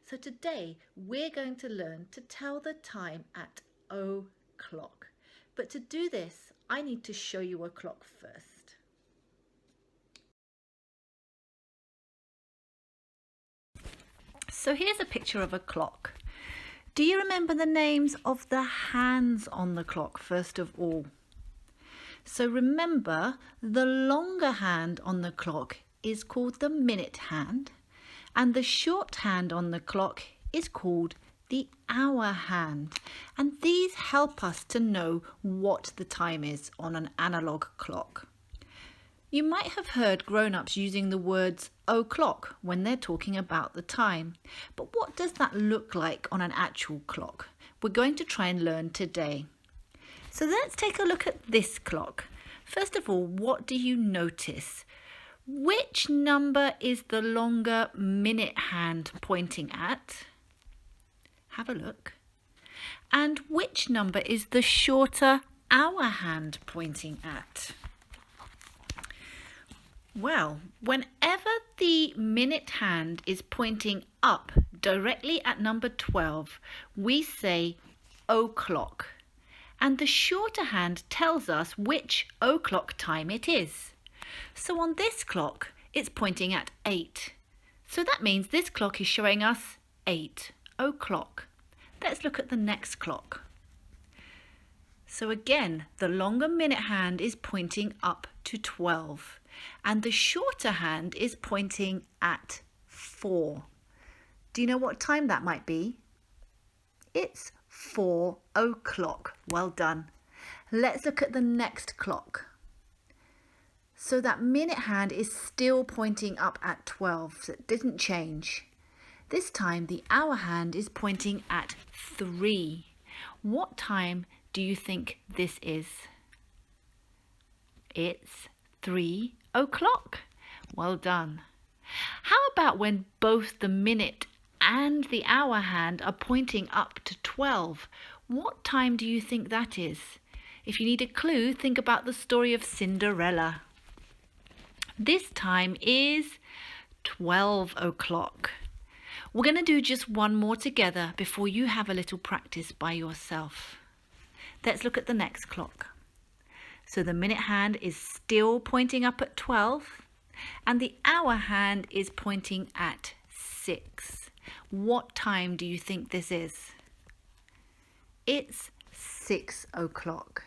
So today we're going to learn to tell the time at o'clock. But to do this, I need to show you a clock first. So here's a picture of a clock. Do you remember the names of the hands on the clock first of all? So remember, the longer hand on the clock is called the minute hand, and the short hand on the clock is called the hour hand. And these help us to know what the time is on an analog clock. You might have heard grown-ups using the words o'clock when they're talking about the time. But what does that look like on an actual clock? We're going to try and learn today. So let's take a look at this clock. First of all, what do you notice? Which number is the longer minute hand pointing at? Have a look. And which number is the shorter hour hand pointing at? Well, whenever the minute hand is pointing up directly at number 12, we say o'clock. And the shorter hand tells us which o'clock time it is. So on this clock, it's pointing at 8. So that means this clock is showing us 8 o'clock. Let's look at the next clock. So again, the longer minute hand is pointing up to 12. And the shorter hand is pointing at 4. Do you know what time that might be? It's 4 o'clock. Well done. Let's look at the next clock. So that minute hand is still pointing up at 12, so it didn't change. This time the hour hand is pointing at 3. What time do you think this is? It's 3 o'clock. Well done. How about when both the minute and the hour hand are pointing up to 12? What time do you think that is? If you need a clue, think about the story of Cinderella. This time is 12 o'clock. We're going to do just one more together before you have a little practice by yourself. Let's look at the next clock. So the minute hand is still pointing up at 12 and the hour hand is pointing at 6. What time do you think this is? It's 6 o'clock.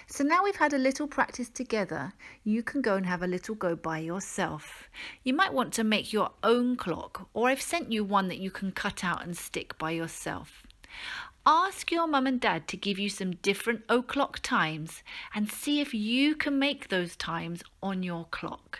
So now we've had a little practice together, you can go and have a little go by yourself. You might want to make your own clock, or I've sent you one that you can cut out and stick by yourself. Ask your mum and dad to give you some different o'clock times and see if you can make those times on your clock.